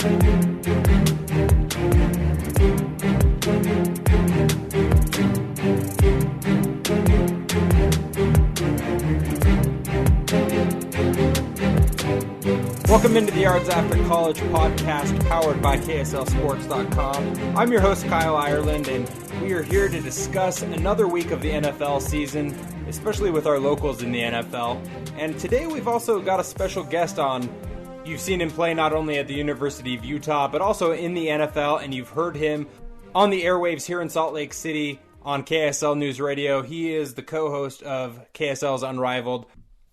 Welcome into the Yards After College podcast powered by KSLSports.com. I'm your host, Kyle Ireland, and we are here to discuss another week of the NFL season, especially with our locals in the NFL. And today we've also got a special guest on. You've seen him play not only at the University of Utah, but also in the NFL, and you've heard him on the airwaves here in Salt Lake City on KSL News Radio. He is the co-host of KSL's Unrivaled.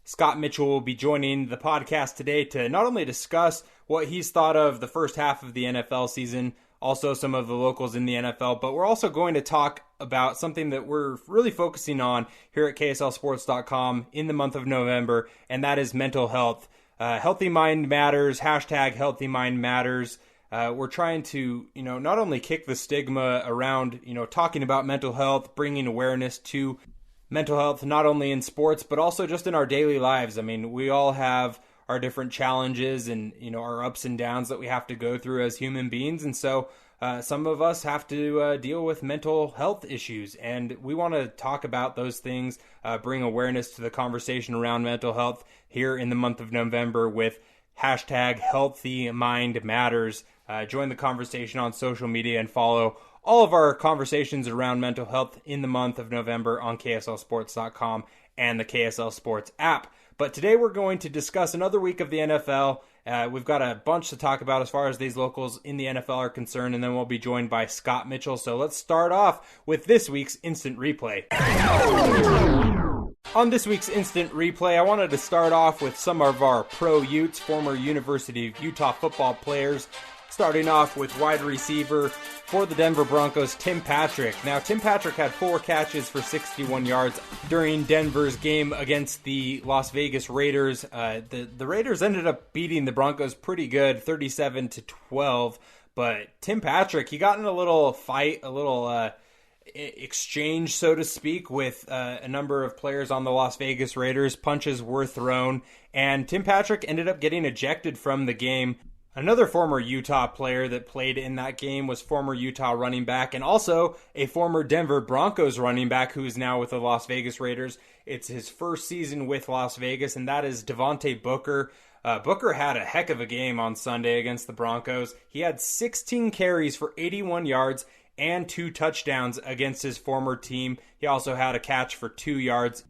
Scott Mitchell will be joining the podcast today to not only discuss what he's thought of the first half of the NFL season, also some of the locals in the NFL, but we're also going to talk about something that we're really focusing on here at KSLSports.com in the month of November, and that is mental health. Healthy Mind Matters, hashtag Healthy Mind Matters. We're trying to, not only kick the stigma around, talking about mental health, bringing awareness to mental health, not only in sports, but also just in our daily lives. I mean, we all have our different challenges and, our ups and downs that we have to go through as human beings. And so some of us have to deal with mental health issues. And we want to talk about those things, bring awareness to the conversation around mental health here in the month of November with hashtag Healthy Mind Matters. Join the conversation on social media and follow all of our conversations around mental health in the month of November on KSLSports.com and the KSL Sports app. But today we're going to discuss another week of the NFL. We've got a bunch to talk about as far as these locals in the NFL are concerned, and then we'll be joined by Scott Mitchell. So let's start off with this week's Instant Replay. On this week's Instant Replay, I wanted to start off with some of our pro Utes, former University of Utah football players, starting off with wide receiver for the Denver Broncos, Tim Patrick. Now, Tim Patrick had 4 catches for 61 yards during Denver's game against the Las Vegas Raiders. The Raiders ended up beating the Broncos pretty good, 37-12. But Tim Patrick, he got in a little fight, a little exchange, so to speak, with a number of players on the Las Vegas Raiders. Punches were thrown, and Tim Patrick ended up getting ejected from the game. Another former Utah player that played in that game was former Utah running back and also a former Denver Broncos running back who is now with the Las Vegas Raiders. It's his first season with Las Vegas, and that is Devontae Booker. Booker had a heck of a game on Sunday against the Broncos. He had 16 carries for 81 yards and 2 touchdowns against his former team. He also had a catch for 2 yards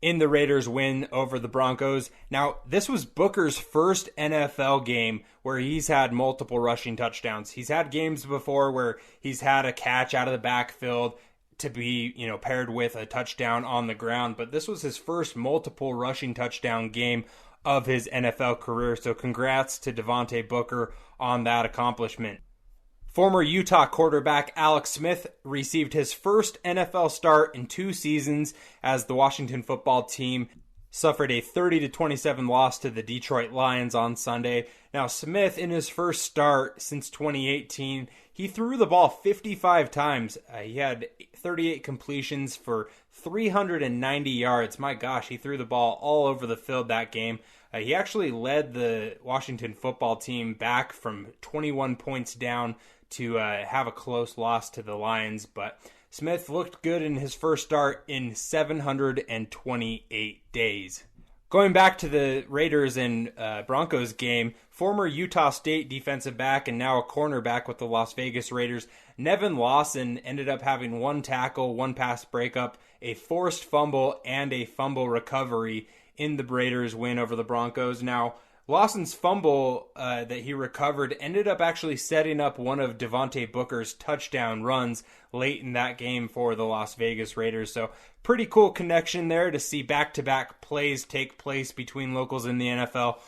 in the Raiders' win over the Broncos. Now, this was Booker's first NFL game where he's had multiple rushing touchdowns. He's had games before where he's had a catch out of the backfield to be, paired with a touchdown on the ground, but this was his first multiple rushing touchdown game of his NFL career. So congrats to Devontae Booker on that accomplishment. Former Utah quarterback Alex Smith received his first NFL start in 2 seasons as the Washington football team suffered a 30-27 loss to the Detroit Lions on Sunday. Now, Smith, in his first start since 2018, he threw the ball 55 times. He had 38 completions for 390 yards. My gosh, he threw the ball all over the field that game. He actually led the Washington football team back from 21 points down to have a close loss to the Lions, but Smith looked good in his first start in 728 days. Going back to the Raiders and Broncos game, former Utah State defensive back and now a cornerback with the Las Vegas Raiders, Nevin Lawson ended up having 1 tackle, 1 pass breakup, a forced fumble, and a fumble recovery in the Raiders' win over the Broncos. Now, Lawson's fumble that he recovered ended up actually setting up one of Devontae Booker's touchdown runs late in that game for the Las Vegas Raiders. So pretty cool connection there to see back-to-back plays take place between locals in the NFL.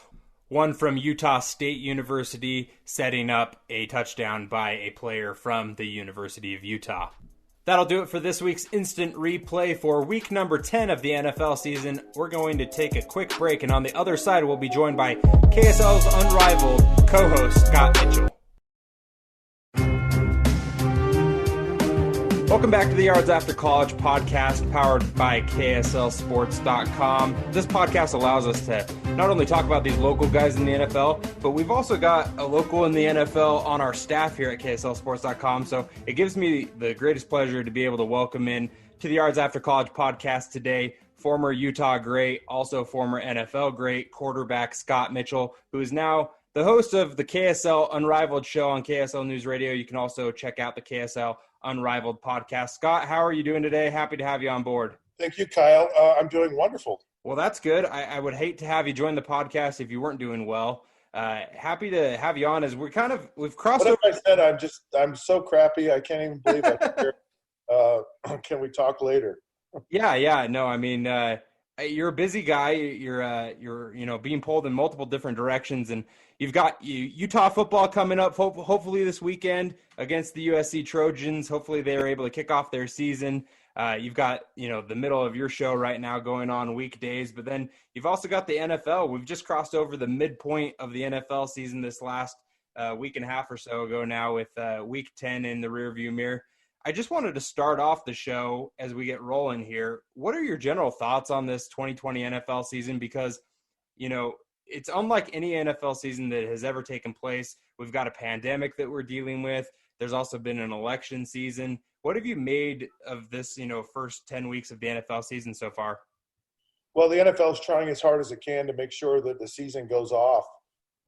One from Utah State University setting up a touchdown by a player from the University of Utah. That'll do it for this week's Instant Replay for week number 10 of the NFL season. We're going to take a quick break, and on the other side, we'll be joined by KSL's Unrivaled co-host, Scott Mitchell. Welcome back to the Yards After College podcast powered by KSLSports.com. This podcast allows us to not only talk about these local guys in the NFL, but we've also got a local in the NFL on our staff here at KSLSports.com. So it gives me the greatest pleasure to be able to welcome in to the Yards After College podcast today, former Utah great, also former NFL great, quarterback Scott Mitchell, who is now the host of the KSL Unrivaled show on KSL News Radio. You can also check out the KSL Unrivaled podcast. Scott, how are you doing today? Happy to have you on board. Thank you, Kyle. I'm doing wonderful. Well, that's good. I would hate to have you join the podcast if you weren't doing well. Happy to have you on as we've crossed over. What if I said I'm so crappy I can't even believe I'm here. Can we talk later? Yeah. No, I mean, you're a busy guy. You're being pulled in multiple different directions, and you've got Utah football coming up. Hopefully this weekend against the USC Trojans. Hopefully they are able to kick off their season. You've got the middle of your show right now going on weekdays, but then you've also got the NFL. We've just crossed over the midpoint of the NFL season this last week and a half or so ago now, with Week 10 in the rearview mirror. I just wanted to start off the show as we get rolling here. What are your general thoughts on this 2020 NFL season? Because, it's unlike any NFL season that has ever taken place. We've got a pandemic that we're dealing with. There's also been an election season. What have you made of this, first 10 weeks of the NFL season so far? Well, the NFL is trying as hard as it can to make sure that the season goes off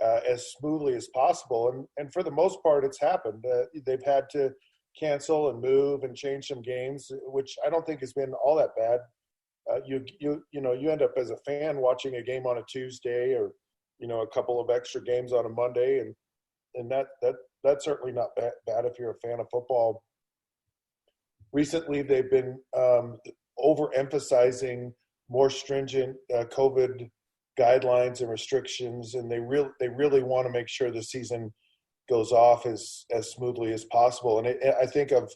as smoothly as possible. And for the most part, it's happened. They've had to cancel and move and change some games, which I don't think has been all that bad. You end up as a fan watching a game on a Tuesday, or a couple of extra games on a Monday, and that's certainly not bad if you're a fan of football. Recently, they've been overemphasizing more stringent COVID guidelines and restrictions, and they really want to make sure the season goes off as smoothly as possible. And I think of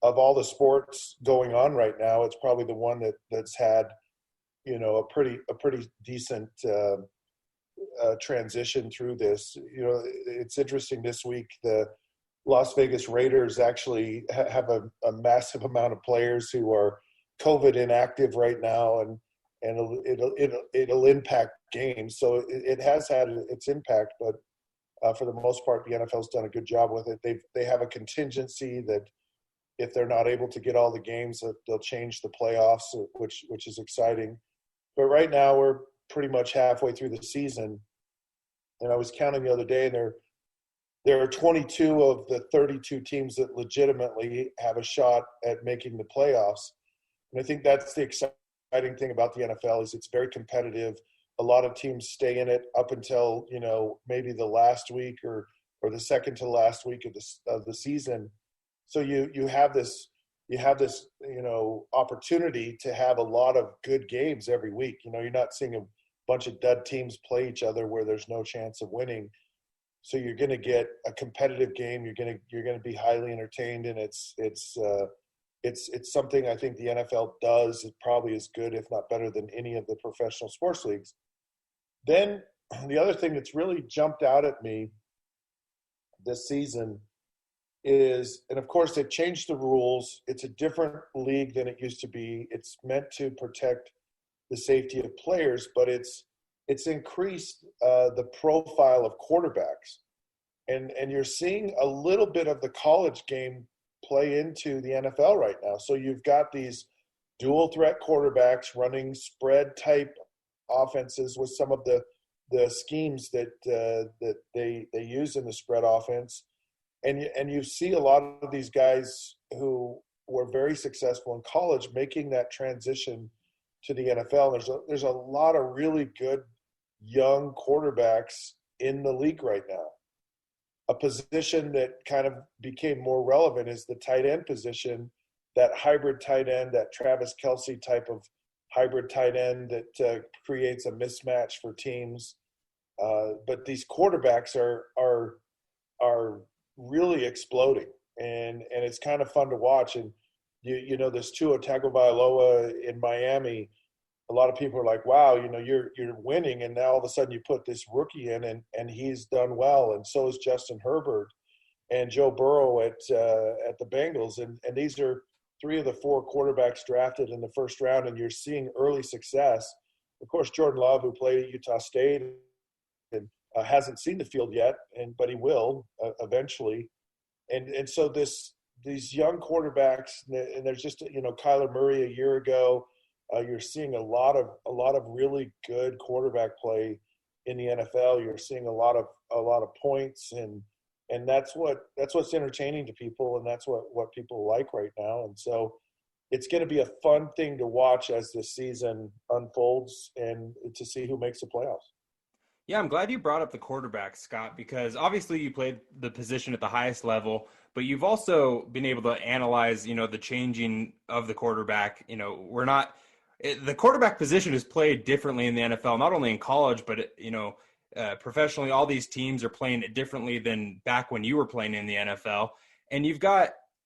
all the sports going on right now, it's probably the one that's had, a pretty decent transition through this. It's interesting this week, the Las Vegas Raiders actually have a massive amount of players who are COVID inactive right now, and it'll impact games. So it has had its impact, but for the most part, the NFL's done a good job with it. They have a contingency that if they're not able to get all the games, that they'll change the playoffs, which is exciting. But right now, we're pretty much halfway through the season, and I was counting the other day, and there are 22 of the 32 teams that legitimately have a shot at making the playoffs. And I think that's the exciting thing about the NFL is it's very competitive. A lot of teams stay in it up until, maybe the last week or the second to last week of the season. So you have this opportunity to have a lot of good games every week. You're not seeing a bunch of dud teams play each other where there's no chance of winning. So you're going to get a competitive game. You're going to be highly entertained, and it's something I think the NFL does. It probably is good, if not better, than any of the professional sports leagues. Then the other thing that's really jumped out at me this season is, and of course they've changed the rules. It's a different league than it used to be. It's meant to protect the safety of players, but it's increased the profile of quarterbacks. And you're seeing a little bit of the college game play into the NFL right now. So you've got these dual threat quarterbacks running spread type offenses with some of the schemes that they use in the spread offense. And you see a lot of these guys who were very successful in college making that transition to the NFL. There's a lot of really good young quarterbacks in the league right now. A position that kind of became more relevant is the tight end position, that hybrid tight end, that Travis Kelce type of hybrid tight end that creates a mismatch for teams. But these quarterbacks are really exploding, and it's kind of fun to watch. And this Tua Tagovailoa in Miami, a lot of people are like, wow, you're winning, and now all of a sudden you put this rookie in, and he's done well, and so is Justin Herbert and Joe Burrow at the Bengals, and these are of the 4 quarterbacks drafted in the first round, and you're seeing early success. Of course, Jordan Love, who played at Utah State and hasn't seen the field yet, but he will eventually. And so these young quarterbacks, and there's just, Kyler Murray a year ago. You're seeing a lot of really good quarterback play in the NFL. You're seeing a lot of points, and that's what's entertaining to people, and that's what people like right now. And so it's going to be a fun thing to watch as the season unfolds and to see who makes the playoffs. Yeah, I'm glad you brought up the quarterback, Scott, because obviously you played the position at the highest level, but you've also been able to analyze, the changing of the quarterback. The quarterback position is played differently in the NFL, not only in college, but, professionally. All these teams are playing it differently than back when you were playing in the NFL. And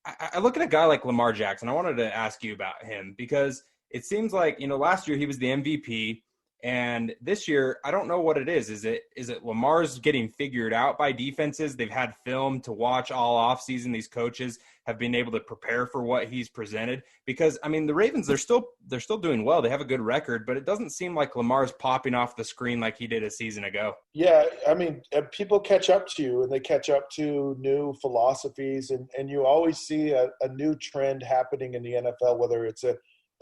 I look at a guy like Lamar Jackson. I wanted to ask you about him because it seems like, last year he was the MVP. And this year, I don't know what it is. Is it Lamar's getting figured out by defenses? They've had film to watch all offseason. These coaches have been able to prepare for what he's presented. Because, the Ravens, they're still doing well. They have a good record, but it doesn't seem like Lamar's popping off the screen like he did a season ago. Yeah, people catch up to you, and they catch up to new philosophies, and you always see a new trend happening in the NFL, whether it's a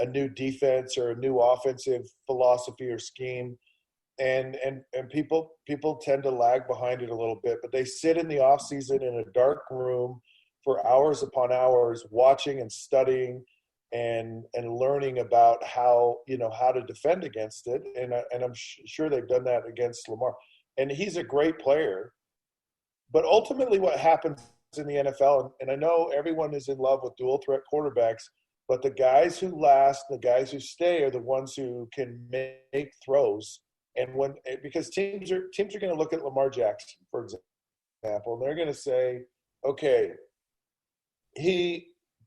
new defense or a new offensive philosophy or scheme. And people tend to lag behind it a little bit, but they sit in the off season in a dark room for hours upon hours, watching and studying and learning about how to defend against it. And I'm sure they've done that against Lamar. And he's a great player. But ultimately what happens in the NFL, and I know everyone is in love with dual threat quarterbacks, but the guys who last, the guys who stay, are the ones who can make throws. And because teams are going to look at Lamar Jackson, for example, and they're going to say, okay,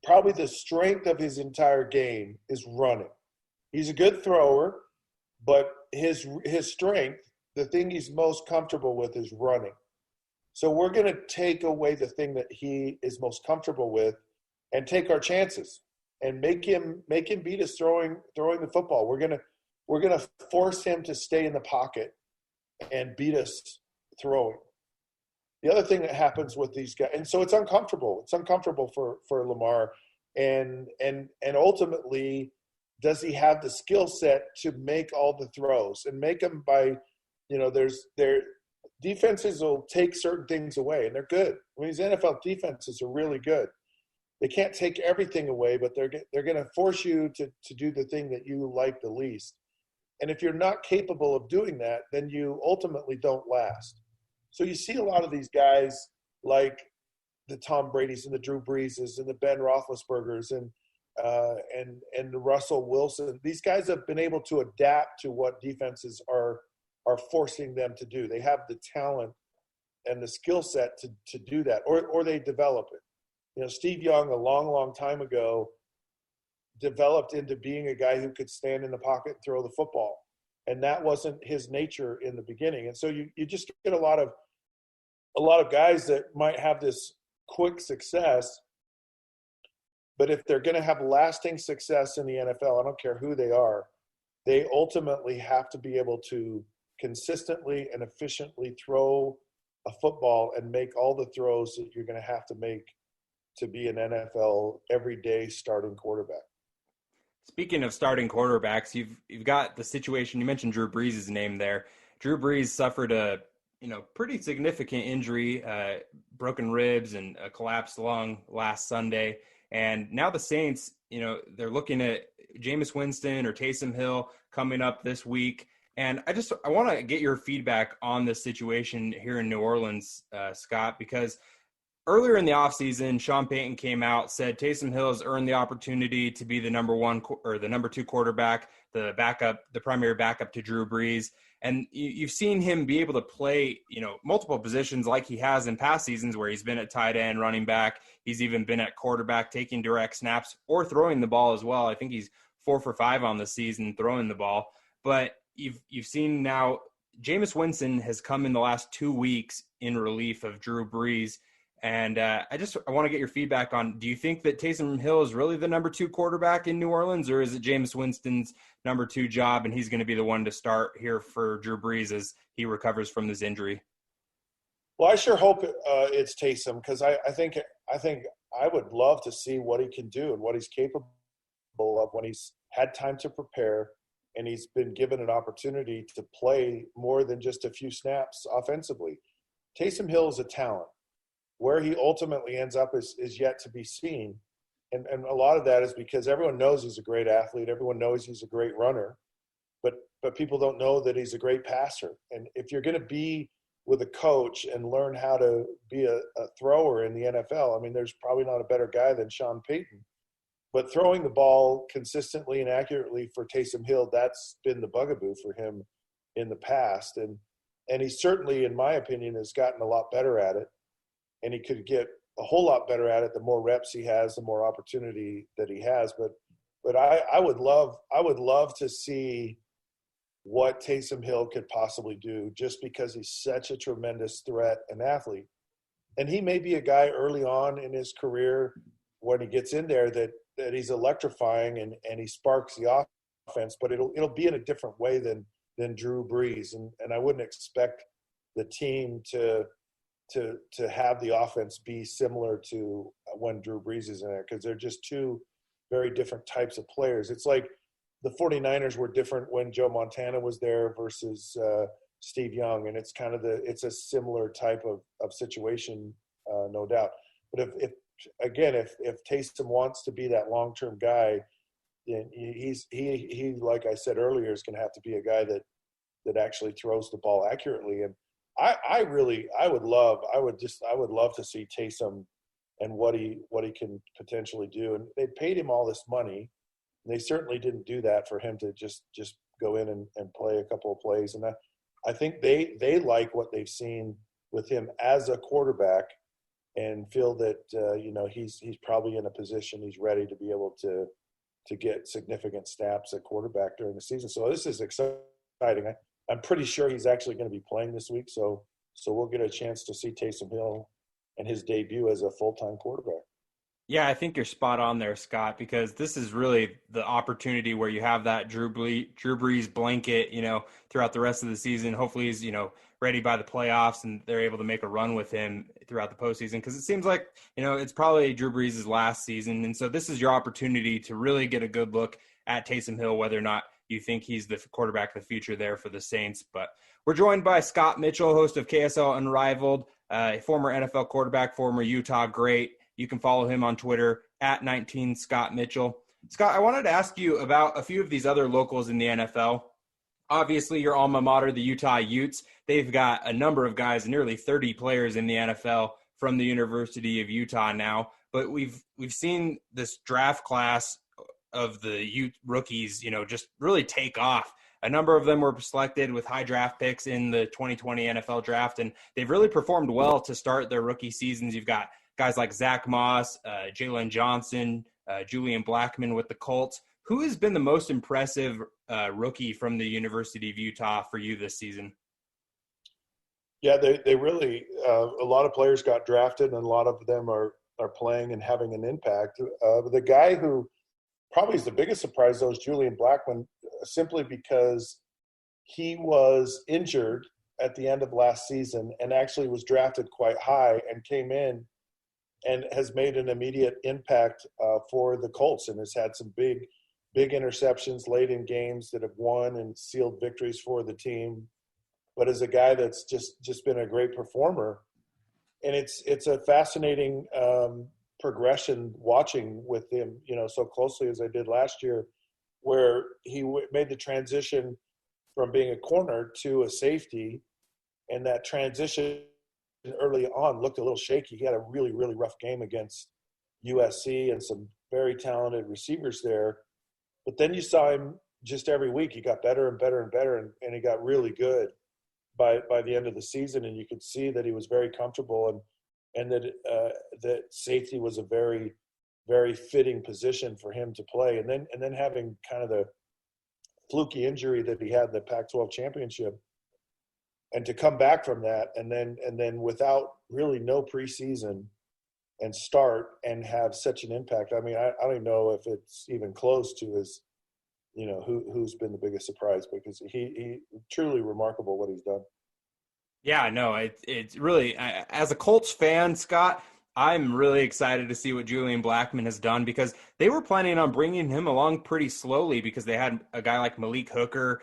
probably the strength of his entire game is running. He's a good thrower, but his strength, the thing he's most comfortable with, is running. So we're going to take away the thing that he is most comfortable with and take our chances and make him beat us throwing the football. We're gonna force him to stay in the pocket and beat us throwing. The other thing that happens with these guys, and so it's uncomfortable. It's uncomfortable for Lamar, and ultimately, does he have the skill set to make all the throws and make them by, their defenses will take certain things away, and they're good. These NFL defenses are really good. They can't take everything away, but they're going to force you to do the thing that you like the least. And if you're not capable of doing that, then you ultimately don't last. So you see a lot of these guys like the Tom Brady's and the Drew Breeses and the Ben Roethlisbergers and the Russell Wilson. These guys have been able to adapt to what defenses are forcing them to do. They have the talent and the skill set to do that, or they develop it. Steve Young, a long, long time ago, developed into being a guy who could stand in the pocket and throw the football. And that wasn't his nature in the beginning. And so you just get a lot of guys that might have this quick success, but if they're going to have lasting success in the NFL, I don't care who they are, they ultimately have to be able to consistently and efficiently throw a football and make all the throws that you're going to have to make to be an NFL everyday starting quarterback. Speaking of starting quarterbacks, you've got the situation, you mentioned Drew Brees' name there. Drew Brees suffered a pretty significant injury, broken ribs and a collapsed lung last Sunday. And now the Saints, they're looking at Jameis Winston or Taysom Hill coming up this week. And I want to get your feedback on this situation here in New Orleans, Scott, because earlier in the offseason, Sean Payton came out, said Taysom Hill has earned the opportunity to be the number 1 or the number 2 quarterback, the primary backup to Drew Brees. And you've seen him be able to play, multiple positions like he has in past seasons where he's been at tight end, running back. He's even been at quarterback, taking direct snaps or throwing the ball as well. I think he's 4 for 5 on the season throwing the ball. But you've seen now Jameis Winston has come in the last 2 weeks in relief of Drew Brees. And I want to get your feedback on, do you think that Taysom Hill is really the number 2 quarterback in New Orleans, or is it Jameis Winston's number 2 job, and he's going to be the one to start here for Drew Brees as he recovers from this injury? Well, I sure hope it's Taysom, because I think I would love to see what he can do and what he's capable of when he's had time to prepare and he's been given an opportunity to play more than just a few snaps offensively. Taysom Hill is a talent. Where he ultimately ends up is yet to be seen. And a lot of that is because everyone knows he's a great athlete. Everyone knows he's a great runner. But people don't know that he's a great passer. And if you're going to be with a coach and learn how to be a thrower in the NFL, I mean, there's probably not a better guy than Sean Payton. But throwing the ball consistently and accurately for Taysom Hill, that's been the bugaboo for him in the past. And he certainly, in my opinion, has gotten a lot better at it. And he could get a whole lot better at it the more reps he has, the more opportunity that he has. But I would love to see what Taysom Hill could possibly do, just because he's such a tremendous threat and athlete. And he may be a guy early on in his career when he gets in there that he's electrifying and he sparks the offense, but it'll be in a different way than Drew Brees. And I wouldn't expect the team to have the offense be similar to when Drew Brees is in there, because they're just two very different types of players. It's like the 49ers were different when Joe Montana was there versus Steve Young, and it's kind of it's a similar type of situation, no doubt. But if Taysom wants to be that long-term guy, then he like I said earlier, is going to have to be a guy that actually throws the ball accurately. And I would love to see Taysom and what he can potentially do. And they paid him all this money, and they certainly didn't do that for him to just go in and play a couple of plays. And I think they like what they've seen with him as a quarterback, and feel that he's probably in a position, he's ready to be able to get significant snaps at quarterback during the season. So this is exciting. I'm pretty sure he's actually going to be playing this week, so we'll get a chance to see Taysom Hill and his debut as a full-time quarterback. Yeah, I think you're spot on there, Scott, because this is really the opportunity where you have that Drew Brees blanket, throughout the rest of the season. Hopefully he's, ready by the playoffs and they're able to make a run with him throughout the postseason, because it seems like, it's probably Drew Brees' last season. And so this is your opportunity to really get a good look at Taysom Hill, whether or not you think he's the quarterback of the future there for the Saints. But we're joined by Scott Mitchell, host of KSL Unrivaled, a former NFL quarterback, former Utah great. You can follow him on Twitter at 19 Scott Mitchell. Scott, I wanted to ask you about a few of these other locals in the NFL. Obviously, your alma mater, the Utah Utes, they've got a number of guys, nearly 30 players in the NFL from the University of Utah now. But we've seen this draft class of the Ute rookies, just really take off. A number of them were selected with high draft picks in the 2020 NFL draft, and they've really performed well to start their rookie seasons. You've got guys like Zach Moss, Jalen Johnson, Julian Blackmon with the Colts. Who has been the most impressive rookie from the University of Utah for you this season? Yeah, they really a lot of players got drafted, and a lot of them are playing and having an impact. The guy who probably is the biggest surprise, though, is Julian Blackmon, simply because he was injured at the end of last season and actually was drafted quite high and came in and has made an immediate impact for the Colts, and has had some big interceptions late in games that have won and sealed victories for the team. But as a guy that's just been a great performer, and it's a fascinating progression watching with him, so closely as I did last year, where he made the transition from being a corner to a safety, and that transition early on looked a little shaky. He had a really, really rough game against USC and some very talented receivers there. But then you saw him just every week. He got better and better and better, and he got really good by the end of the season. And you could see that he was very comfortable, and that safety was a very, very fitting position for him to play. And then having kind of the fluky injury that he had in the Pac-12 championship, and to come back from that, and then without really no preseason and start and have such an impact. I mean, I don't even know if it's even close to his, who's been the biggest surprise, because he truly remarkable what he's done. Yeah, no, it's really, as a Colts fan, Scott, I'm really excited to see what Julian Blackmon has done, because they were planning on bringing him along pretty slowly, because they had a guy like Malik Hooker,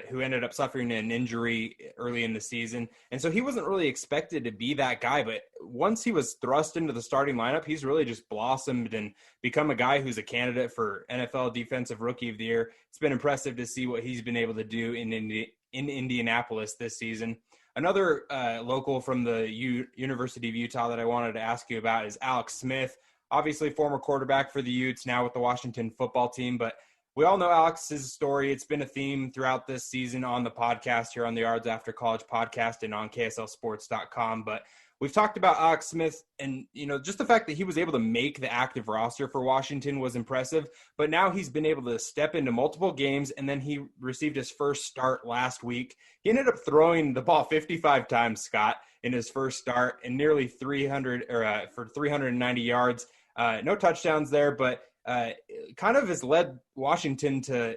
who ended up suffering an injury early in the season. And so he wasn't really expected to be that guy. But once he was thrust into the starting lineup, he's really just blossomed and become a guy who's a candidate for NFL Defensive Rookie of the Year. It's been impressive to see what he's been able to do in Indianapolis this season. Another local from the University of Utah that I wanted to ask you about is Alex Smith, obviously former quarterback for the Utes, now with the Washington football team. But we all know Alex's story. It's been a theme throughout this season on the podcast here on the Yards After College podcast and on KSLSports.com. But we've talked about Alex Smith, and, just the fact that he was able to make the active roster for Washington was impressive. But now he's been able to step into multiple games, and then he received his first start last week. He ended up throwing the ball 55 times, Scott, in his first start, and nearly 390 yards. No touchdowns there, but kind of has led Washington to,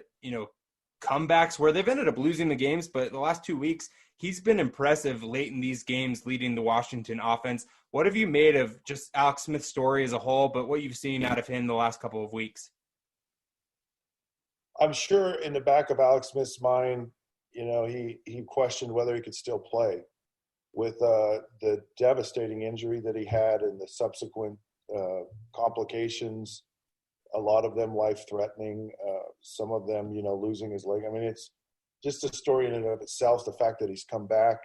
comebacks where they've ended up losing the games. But the last 2 weeks, he's been impressive late in these games, leading the Washington offense. What have you made of just Alex Smith's story as a whole, but what you've seen out of him the last couple of weeks? I'm sure in the back of Alex Smith's mind, he questioned whether he could still play with the devastating injury that he had and the subsequent complications, a lot of them life-threatening, some of them, losing his leg. I mean, it's just a story in and of itself. The fact that he's come back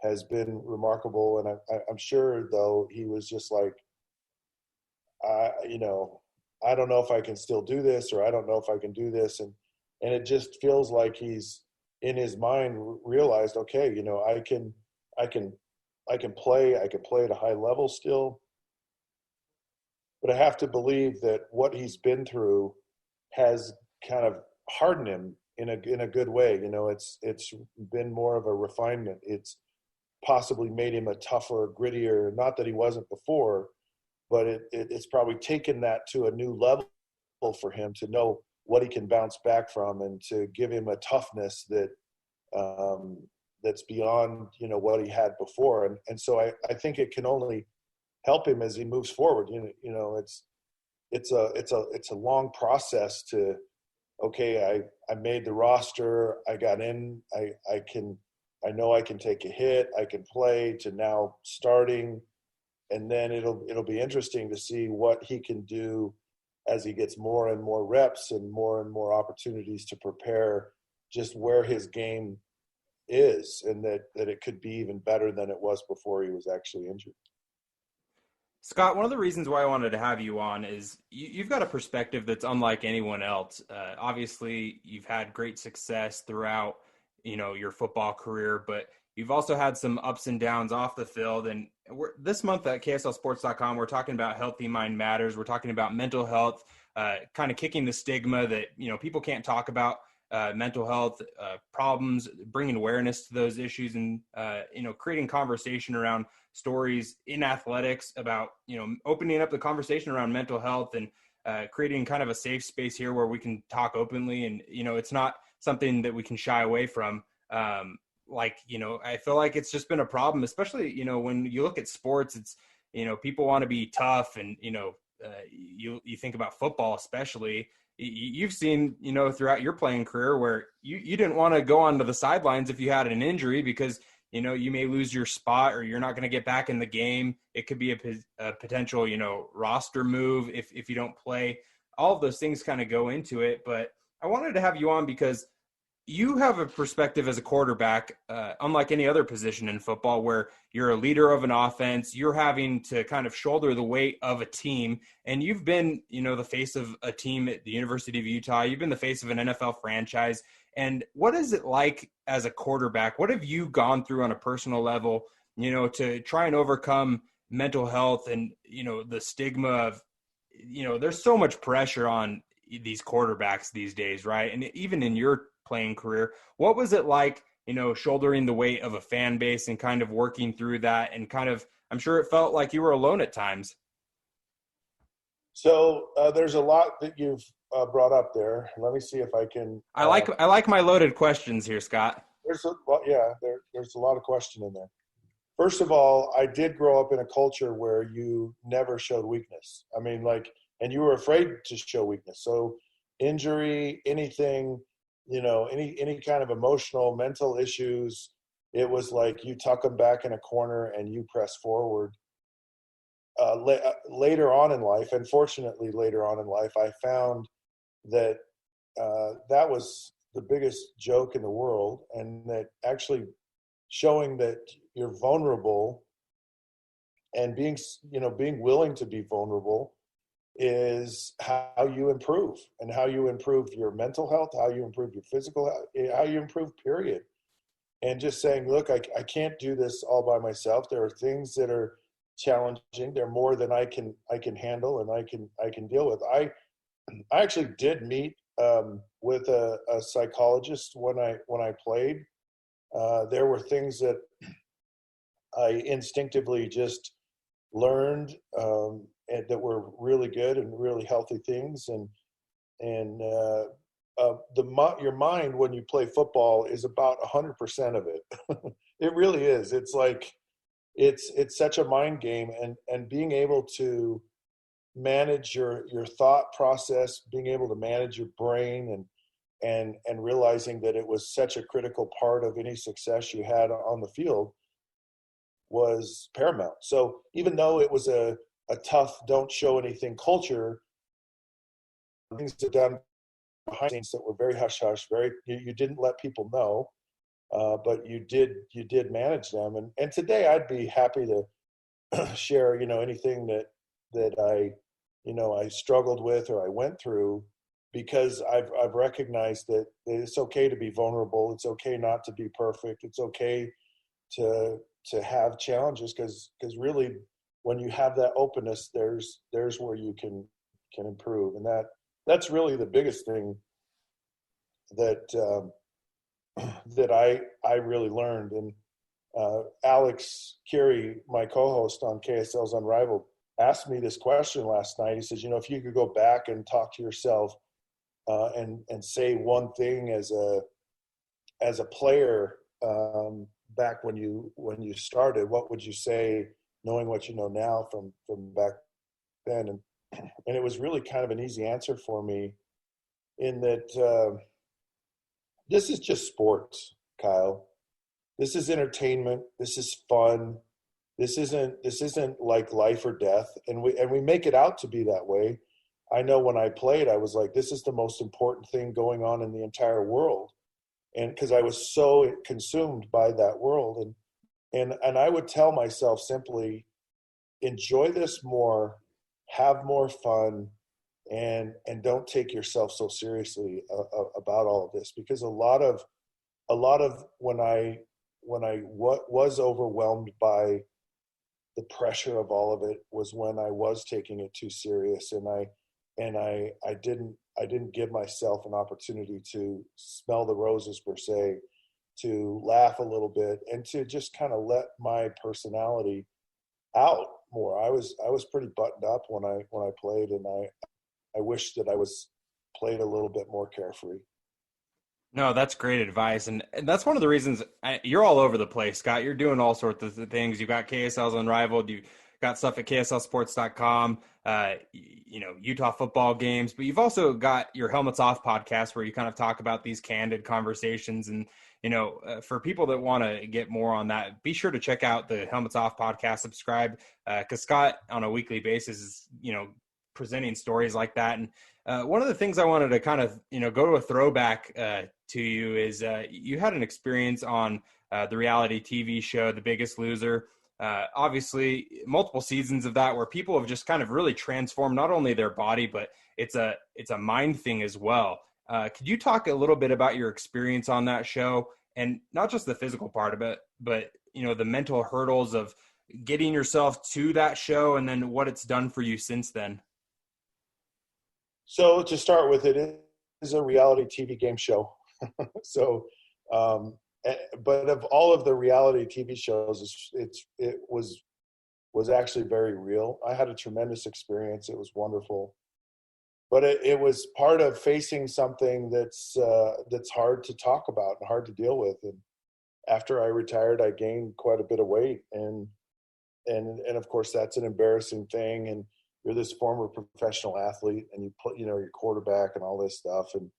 has been remarkable. And I'm sure, though, he was just like, I don't know if I can still do this, or I don't know if I can do this. And it just feels like he's in his mind realized, okay, I can play at a high level still. But I have to believe that what he's been through has kind of hardened him in a good way. It's been more of a refinement. It's possibly made him a tougher, grittier, not that he wasn't before, but it's probably taken that to a new level for him to know what he can bounce back from, and to give him a toughness that that's beyond, what he had before. And so I think it can only help him as he moves forward. It's a long process to, okay, I made the roster, I got in, I know I can take a hit, I can play, to now starting. And then it'll be interesting to see what he can do as he gets more and more reps and more opportunities to prepare, just where his game is, and that it could be even better than it was before he was actually injured. Scott, one of the reasons why I wanted to have you on is you've got a perspective that's unlike anyone else. Obviously, you've had great success throughout, your football career, but you've also had some ups and downs off the field. And this month at KSLSports.com, we're talking about Healthy Mind Matters. We're talking about mental health, kind of kicking the stigma that, people can't talk about mental health problems, bringing awareness to those issues, and, creating conversation around stories in athletics about, opening up the conversation around mental health, and creating kind of a safe space here where we can talk openly. And, it's not something that we can shy away from. I feel like it's just been a problem, especially, when you look at sports, it's, people want to be tough, and, you think about football, especially. You've seen, throughout your playing career where you didn't want to go onto the sidelines if you had an injury, because, you may lose your spot, or you're not going to get back in the game. It could be a potential, roster move if you don't play. All of those things kind of go into it. But I wanted to have you on because you have a perspective as a quarterback, unlike any other position in football, where you're a leader of an offense. You're having to kind of shoulder the weight of a team, and you've been, the face of a team at the University of Utah. You've been the face of an NFL franchise. And what is it like as a quarterback? What have you gone through on a personal level, to try and overcome mental health and, the stigma of, there's so much pressure on these quarterbacks these days, right? And even in your playing career, what was it like shouldering the weight of a fan base and kind of working through that, and kind of, I'm sure it felt like you were alone at times. So there's a lot that you've brought up there. Let me see if I can. I like my loaded questions here, Scott. There's a lot of question in there. First of all, I did grow up in a culture where you never showed weakness. I mean, and you were afraid to show weakness. So injury, anything, any kind of emotional, mental issues, it was like you tuck them back in a corner and you press forward. Later on in life, and fortunately later on in life, I found that that was the biggest joke in the world, and that actually showing that you're vulnerable and being willing to be vulnerable is how you improve, and how you improve your mental health, how you improve your physical health, how you improve, period. And just saying, look, I can't do this all by myself. There are things that are challenging. They're more than I can handle and I can deal with. I actually did meet with a psychologist when I played. There were things that I instinctively just learned and that were really good and really healthy things. And your mind when you play football is about 100% of it. It really is. It's like it's such a mind game, and being able to manage your thought process, being able to manage your brain, and realizing that it was such a critical part of any success you had on the field was paramount. So even though it was a tough, don't show anything culture, things that done behind the scenes that were very hush hush, you didn't let people know, but you did manage them. And today I'd be happy to share, anything that I struggled with or I went through, because I've recognized that it's okay to be vulnerable. It's okay not to be perfect. It's okay to have challenges, because really when you have that openness, there's where you can improve. And that's really the biggest thing that I really learned. And Alex Kirry, my co-host on KSL's Unrivaled, asked me this question last night. He says, if you could go back and talk to yourself and say one thing as a player back when you started, what would you say, knowing what you know now from back then? And it was really kind of an easy answer for me, in that this is just sports, Kyle. This is entertainment. This is fun. This isn't like life or death, and we make it out to be that way. I know when I played, I was like, this is the most important thing going on in the entire world, and because I was so consumed by that world, and I would tell myself simply, enjoy this more, have more fun, and don't take yourself so seriously about all of this, because a lot of when I was overwhelmed by the pressure of all of it was when I was taking it too serious, and I didn't give myself an opportunity to smell the roses, per se, to laugh a little bit, and to just kind of let my personality out more. I was pretty buttoned up when I played, and I wish that I was played a little bit more carefree. No, that's great advice. And that's one of the reasons you're all over the place, Scott. You're doing all sorts of things. You've got KSL's Unrivaled. You've got stuff at KSLSports.com, Utah football games. But you've also got your Helmets Off podcast, where you kind of talk about these candid conversations. And, for people that want to get more on that, be sure to check out the Helmets Off podcast, subscribe, because Scott on a weekly basis is, presenting stories like that. And one of the things I wanted to kind of, go to a throwback to you is you had an experience on the reality TV show, The Biggest Loser. Obviously, multiple seasons of that where people have just kind of really transformed not only their body, but it's a mind thing as well. Could you talk a little bit about your experience on that show, and not just the physical part of it, but the mental hurdles of getting yourself to that show, and then what it's done for you since then? So to start with, it is a reality TV game show. So but of all of the reality TV shows, it was actually very real. I had a tremendous experience. It was wonderful, but it was part of facing something that's hard to talk about and hard to deal with. And after I retired, I gained quite a bit of weight, and of course that's an embarrassing thing. And you're this former professional athlete, and you put, your quarterback and all this stuff, and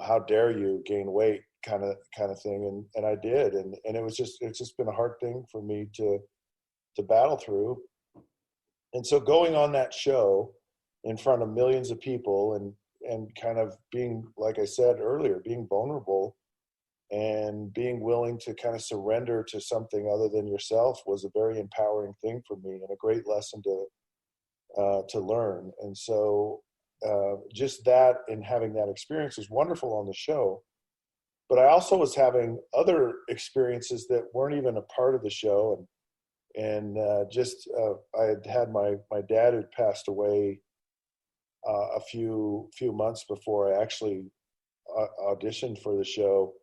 how dare you gain weight, kind of thing. And I did, and it's just been a hard thing for me to battle through. And so going on that show in front of millions of people, and kind of being, like I said earlier, being vulnerable and being willing to kind of surrender to something other than yourself was a very empowering thing for me, and a great lesson to learn. And so just that, and having that experience was wonderful on the show. But I also was having other experiences that weren't even a part of the show. And I had my dad had passed away a few months before I actually auditioned for the show.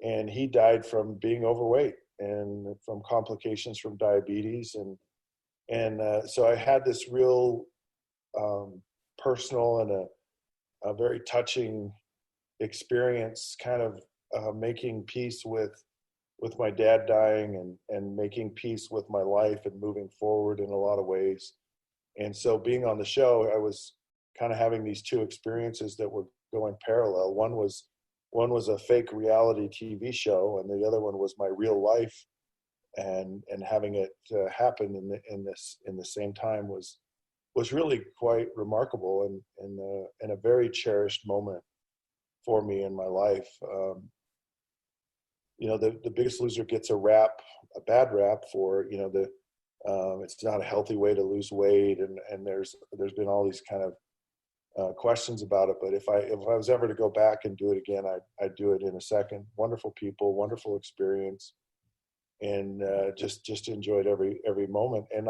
And he died from being overweight and from complications from diabetes. And so I had this real personal and a very touching experience, kind of making peace with my dad dying, and making peace with my life and moving forward in a lot of ways. And so being on the show, I was kind of having these two experiences that were going parallel. One was a fake reality TV show, and the other one was my real life. And having it happen in the same time was really quite remarkable, and a very cherished moment for me in my life. The Biggest Loser gets a bad rap for, it's not a healthy way to lose weight. And there's been all these kind of questions about it. But if I was ever to go back and do it again, I'd do it in a second. Wonderful people, wonderful experience, and just enjoyed every moment. And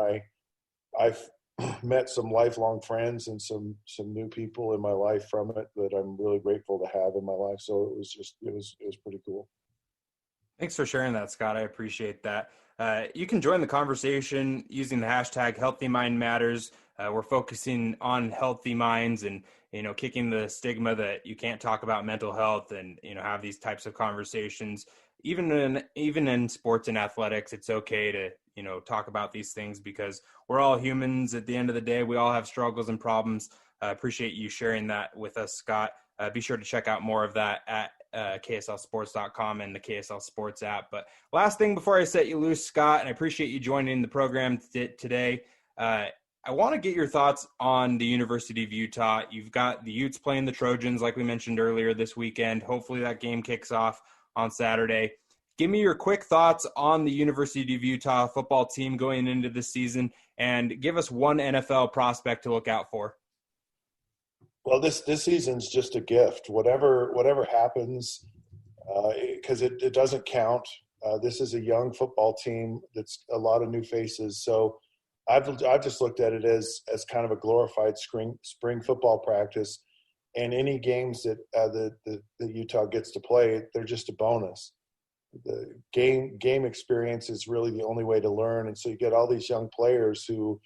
I've met some lifelong friends and some new people in my life from it that I'm really grateful to have in my life. So it was pretty cool. Thanks for sharing that, Scott. I appreciate that. You can join the conversation using the hashtag HealthyMindMatters. We're focusing on healthy minds, and kicking the stigma that you can't talk about mental health, and have these types of conversations. Even in sports and athletics, it's okay to talk about these things, because we're all humans at the end of the day. We all have struggles and problems. Appreciate you sharing that with us, Scott. Be sure to check out more of that at KSLSports.com and the KSL Sports app. But last thing before I set you loose, Scott, and I appreciate you joining the program today. I want to get your thoughts on the University of Utah. You've got the Utes playing the Trojans, like we mentioned earlier, this weekend. Hopefully that game kicks off on Saturday. Give me your quick thoughts on the University of Utah football team going into this season, and give us one NFL prospect to look out for. Well, this season's just a gift. Whatever happens, because it doesn't count. This is a young football team that's a lot of new faces. So I've just looked at it as kind of a glorified spring football practice, and any games that the Utah gets to play, they're just a bonus. The game experience is really the only way to learn, and so you get all these young players who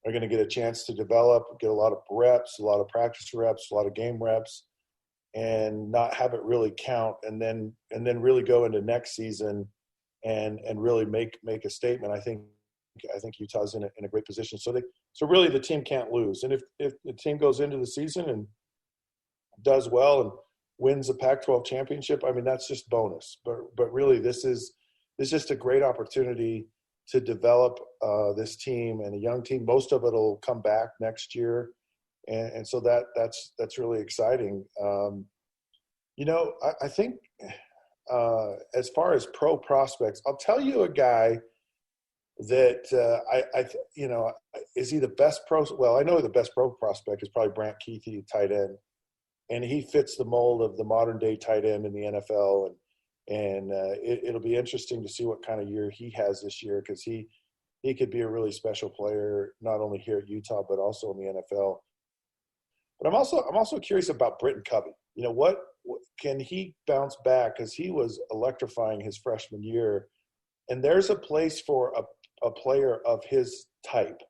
are going to get a chance to develop, get a lot of reps, a lot of practice reps, a lot of game reps, and not have it really count, and then really go into next season and really make a statement. I think Utah's in a great position. So really the team can't lose. And if the team goes into the season and does well and wins a Pac-12 championship, I mean, that's just bonus. But really this is just a great opportunity to develop this team, and a young team. Most of it will come back next year. And so that's really exciting. I think as far as pro prospects, I'll tell you a guy that is he the best pro? Well, I know the best pro prospect is probably Brant Keithy, tight end, and he fits the mold of the modern day tight end in the NFL. And it'll be interesting to see what kind of year he has this year, because he could be a really special player, not only here at Utah but also in the NFL. But I'm also curious about Britton Covey. can he bounce back? Because he was electrifying his freshman year. And there's a place for a player of his type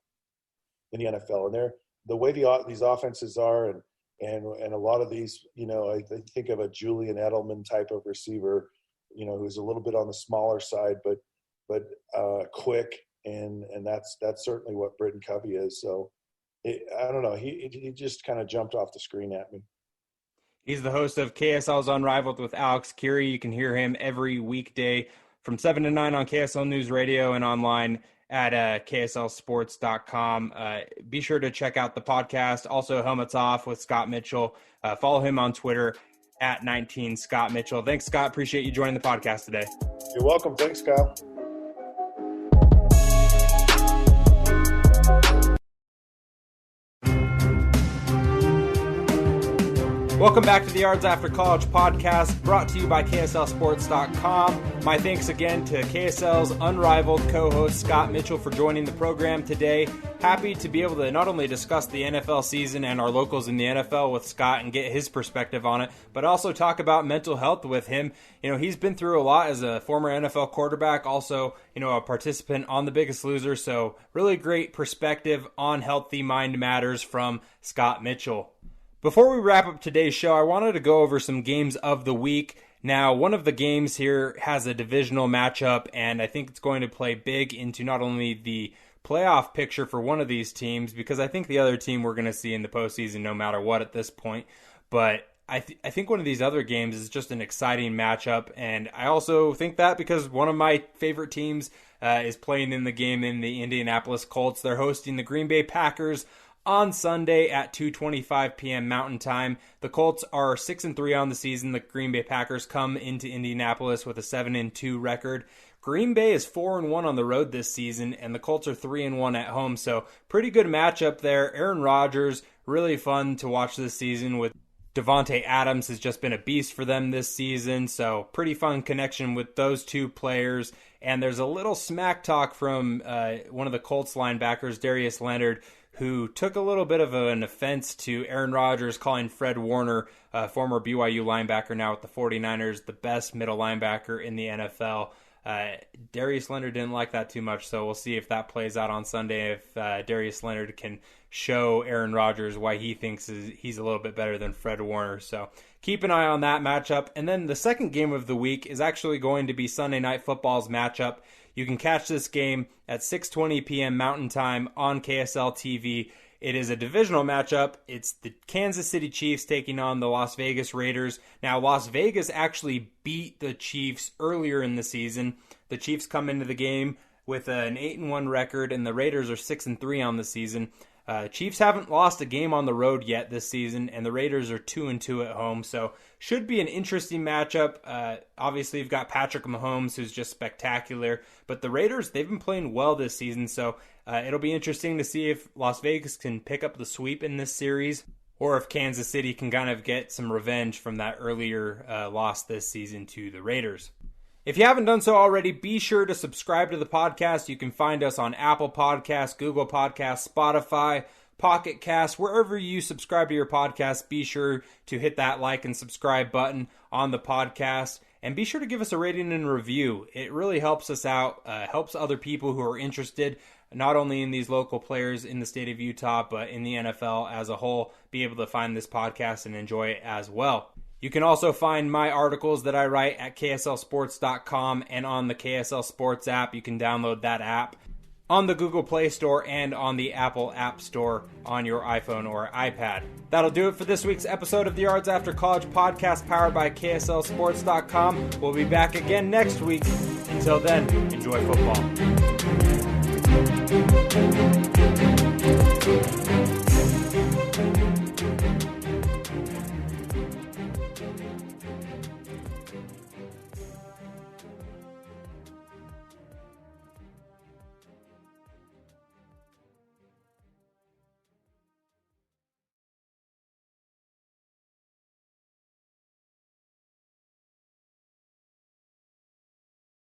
in the NFL. And the way these offenses are, and a lot of these, I think of a Julian Edelman type of receiver, who's a little bit on the smaller side, but quick, and that's certainly what Britton Covey is. So I don't know, he just kind of jumped off the screen at me. He's the host of KSL's Unrivaled with Alex Kirry. You can hear him every weekday from 7 to 9 on KSL News Radio and online at kslsports.com. Be sure to check out the podcast. Also, Helmets Off with Scott Mitchell. Follow him on Twitter at 19 Scott Mitchell. Thanks, Scott. Appreciate you joining the podcast today. You're welcome. Thanks, Kyle. Welcome back to the Yards After College podcast, brought to you by KSLSports.com. My thanks again to KSL's Unrivaled co-host Scott Mitchell for joining the program today. Happy to be able to not only discuss the NFL season and our locals in the NFL with Scott and get his perspective on it, but also talk about mental health with him. He's been through a lot as a former NFL quarterback, also, a participant on The Biggest Loser. So really great perspective on healthy mind matters from Scott Mitchell. Before we wrap up today's show, I wanted to go over some games of the week. Now, one of the games here has a divisional matchup, and I think it's going to play big into not only the playoff picture for one of these teams, because I think the other team we're going to see in the postseason no matter what at this point, but I think one of these other games is just an exciting matchup, and I also think that because one of my favorite teams is playing in the game in the Indianapolis Colts. They're hosting the Green Bay Packers on Sunday at 2:25 p.m. Mountain Time. The Colts are 6-3 on the season. The Green Bay Packers come into Indianapolis with a 7-2 record. Green Bay is 4-1 on the road this season, and the Colts are 3-1 at home. So pretty good matchup there. Aaron Rodgers, really fun to watch this season with Devontae Adams has just been a beast for them this season. So pretty fun connection with those two players. And there's a little smack talk from one of the Colts linebackers, Darius Leonard, who took a little bit of an offense to Aaron Rodgers calling Fred Warner, former BYU linebacker now with the 49ers, the best middle linebacker in the NFL. Darius Leonard didn't like that too much, so we'll see if that plays out on Sunday, if Darius Leonard can show Aaron Rodgers why he thinks he's a little bit better than Fred Warner. So keep an eye on that matchup. And then the second game of the week is actually going to be Sunday Night Football's matchup. You can catch this game at 6:20 p.m. Mountain Time on KSL TV. It is a divisional matchup. It's the Kansas City Chiefs taking on the Las Vegas Raiders. Now, Las Vegas actually beat the Chiefs earlier in the season. The Chiefs come into the game with an 8-1 record, and the Raiders are 6-3 on the season. Chiefs haven't lost a game on the road yet this season, and the Raiders are 2-2 at home, so should be an interesting matchup. Obviously, you've got Patrick Mahomes, who's just spectacular, but the Raiders, they've been playing well this season, so it'll be interesting to see if Las Vegas can pick up the sweep in this series, or if Kansas City can kind of get some revenge from that earlier loss this season to the Raiders. If you haven't done so already, be sure to subscribe to the podcast. You can find us on Apple Podcasts, Google Podcasts, Spotify, Pocket Cast, wherever you subscribe to your podcast. Be sure to hit that like and subscribe button on the podcast. And be sure to give us a rating and review. It really helps us out, helps other people who are interested, not only in these local players in the state of Utah, but in the NFL as a whole, be able to find this podcast and enjoy it as well. You can also find my articles that I write at kslsports.com and on the KSL Sports app. You can download that app on the Google Play Store and on the Apple App Store on your iPhone or iPad. That'll do it for this week's episode of the Yards After College podcast powered by kslsports.com. We'll be back again next week. Until then, enjoy football.